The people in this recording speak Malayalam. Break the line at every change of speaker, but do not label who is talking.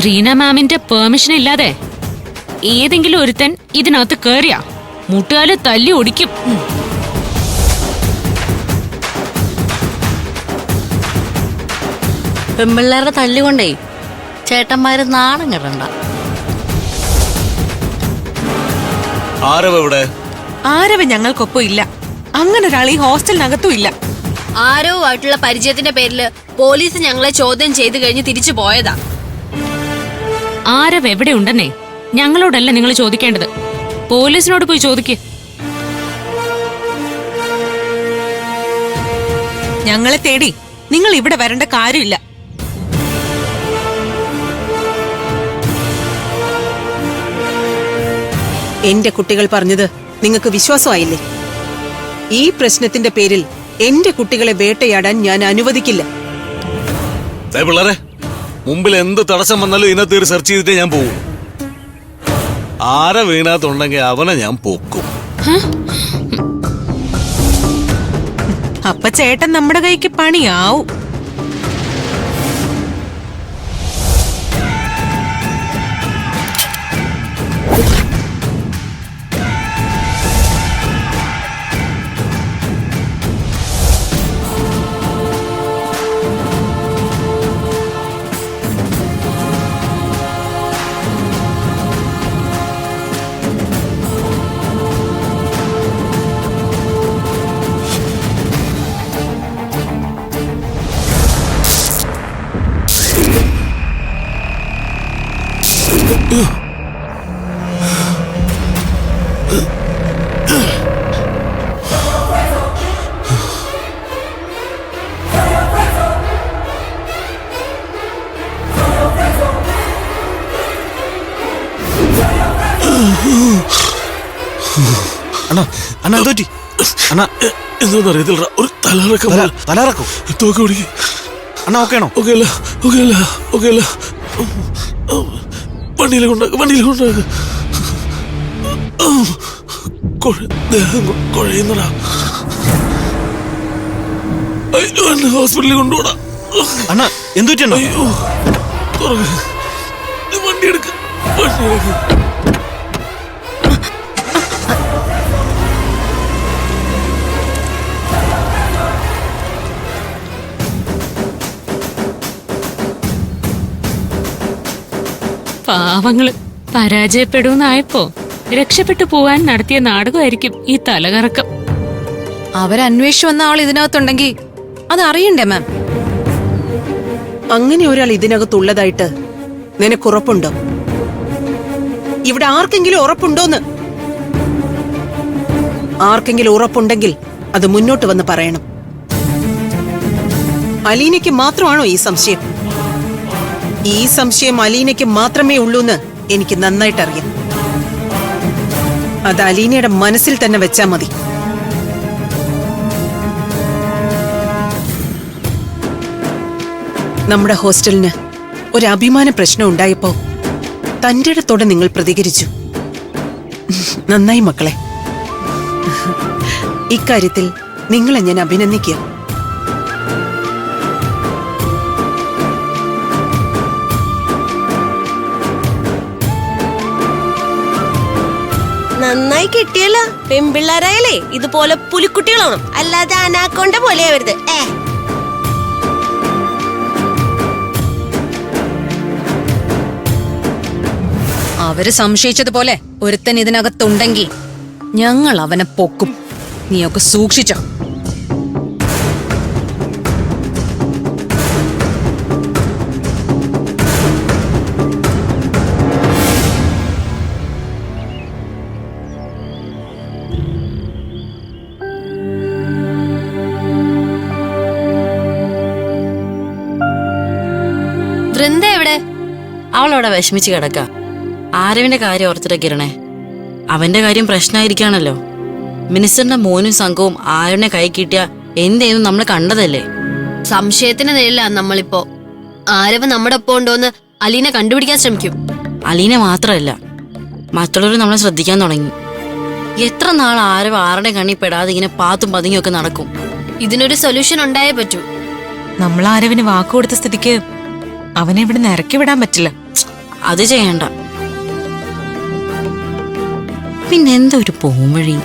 റീന മാമിന്റെ പെർമിഷൻ ഇല്ലാതെ ഏതെങ്കിലും ഒരുത്തൻ ഇതിനകത്ത് കേറിയാ മുട്ടുകാല് തല്ലി ഒടിക്കും.
പെമ്പിള്ളേരുടെ തല്ലുകൊണ്ടേ ചേട്ടന്മാര് നാണം കെടണ്ട.
ആരവ് ഞങ്ങൾക്കൊപ്പം ഇല്ല. അങ്ങനെ ഒരാൾ ഈ ഹോസ്റ്റലിനകത്തും ഇല്ല.
ആരവുമായിട്ടുള്ള പരിചയത്തിന്റെ പേരില് പോലീസ് ഞങ്ങളെ ചോദ്യം ചെയ്തു കഴിഞ്ഞ് തിരിച്ചു പോയതാ.
ആരവ് എവിടെ ഉണ്ടെന്നേ ഞങ്ങളോടല്ല നിങ്ങൾ ചോദിക്കേണ്ടത്, പോലീസിനോട് പോയി ചോദിക്ക്.
ഞങ്ങളെ തേടി നിങ്ങൾ ഇവിടെ വരേണ്ട കാര്യമില്ല.
എന്റെ കുട്ടികൾ പറഞ്ഞത് നിങ്ങൾക്ക് വിശ്വാസമായില്ലേ? ഈ പ്രശ്നത്തിന്റെ പേരിൽ എന്റെ കുട്ടികളെ വേട്ടയാടാൻ ഞാൻ അനുവദിക്കില്ല.
പിള്ളേരെ, മുമ്പിൽ എന്ത് തടസ്സം വന്നാലും ഇതിനകത്ത് ഒരു സെർച്ച് ചെയ്തിട്ടേ ഞാൻ പോകും. ആരെ വീണാത്തുണ്ടെങ്കിൽ അവനെ ഞാൻ പൊക്കും.
അപ്പൊ ചേട്ടൻ നമ്മുടെ കൈക്ക് പണിയാവും.
എന്തോന്നറിയത്തില്ല, ഒരു തലറക്കം. തോക്ക് പിടിക്ക്.
അണ്ണാ ഓക്കെയാണോ?
ഓക്കെയല്ല. വണ്ടിയിലേക്ക് കുഴയുന്നടാ. ഹോസ്പിറ്റലിൽ കൊണ്ടുപോടാ.
അണ്ണാ എന്തു പറ്റണോ?
വണ്ടി എടുക്ക.
പാവങ്ങള് പരാജയപ്പെടുമെന്നായപ്പോ രക്ഷപ്പെട്ടു പോവാൻ നടത്തിയ നാടകമായിരിക്കും ഈ തലകറക്കം.
അവരന്വേഷിച്ചു വന്ന ആൾ ഇതിനകത്തുണ്ടെങ്കിൽ അത് അറിയണ്ടേ മാം?
അങ്ങനെ ഒരാൾ ഇതിനകത്തുള്ളതായിട്ട് നിനക്കുറപ്പുണ്ടോ? ഇവിടെ ആർക്കെങ്കിലും ഉറപ്പുണ്ടോന്ന്? ആർക്കെങ്കിലും ഉറപ്പുണ്ടെങ്കിൽ അത് മുന്നോട്ട് വന്ന് പറയണം. അലീനയ്ക്ക് മാത്രമാണോ ഈ സംശയം? ഈ സംശയം അലീനയ്ക്ക് മാത്രമേ ഉള്ളൂന്ന് എനിക്ക് നന്നായിട്ടറിയാം. അത് അലീനയുടെ മനസ്സിൽ തന്നെ വെച്ചാ മതി. നമ്മുടെ ഹോസ്റ്റലിന് ഒരു അഭിമാന പ്രശ്നം ഉണ്ടായപ്പോ തന്റെ ഇടത്തോടെ നിങ്ങൾ പ്രതികരിച്ചു. നന്നായി മക്കളെ. ഇക്കാര്യത്തിൽ നിങ്ങളെ ഞാൻ അഭിനന്ദിക്കുക.
നന്നായി കിട്ടിയല്ല. പെൺപിള്ളേരായാലേ ഇതുപോലെ പുലിക്കുട്ടികളാണ്, അല്ലാതെ അനാക്കൊണ്ട പോലെ ആവരുത്.
അവര് സംശയിച്ചതുപോലെ ഒരുത്തൻ ഇതിനകത്തുണ്ടെങ്കിൽ ഞങ്ങൾ അവനെ പൊക്കും. നീയൊക്കെ സൂക്ഷിച്ചോ.
വൃന്ദ എവിടെ?
അവളവിടെ വിഷമിച്ച് കിടക്ക. ആരവിന്റെ കാര്യം ഓർത്തിട്ട് കിരണേ, അവന്റെ കാര്യം പ്രശ്നമായിരിക്കാണല്ലോ. മിനിസ്റ്ററിന്റെ മോനും സംഘവും ആരവിനെ കൈ കിട്ടിയ എന്തേലും നമ്മൾ കണ്ടതല്ലേ?
സംശയത്തിന് നേരില്ല നമ്മളിപ്പോ. ആരവ് നമ്മുടെ ഒപ്പം ഉണ്ടോന്ന് അലീന കണ്ടുപിടിക്കാൻ ശ്രമിക്കും.
അലീന മാത്രല്ല, മറ്റുള്ളവർ നമ്മളെ ശ്രദ്ധിക്കാൻ തുടങ്ങി. എത്ര നാൾ ആരവ് ആരുടെ കണ്ണി പെടാതെ ഇങ്ങനെ പാത്തും പതുങ്ങിയൊക്കെ നടക്കും?
ഇതിനൊരു സൊല്യൂഷൻ ഉണ്ടായേ പറ്റൂ.
നമ്മൾ ആരവിന് വാക്കുകൊടുത്ത സ്ഥിതിക്ക് അവനെ ഇവിടെ ഇറക്കി വിടാൻ പറ്റില്ല.
അത് ചെയ്യണ്ട. പിന്നെന്താ ഒരു പോംവഴി?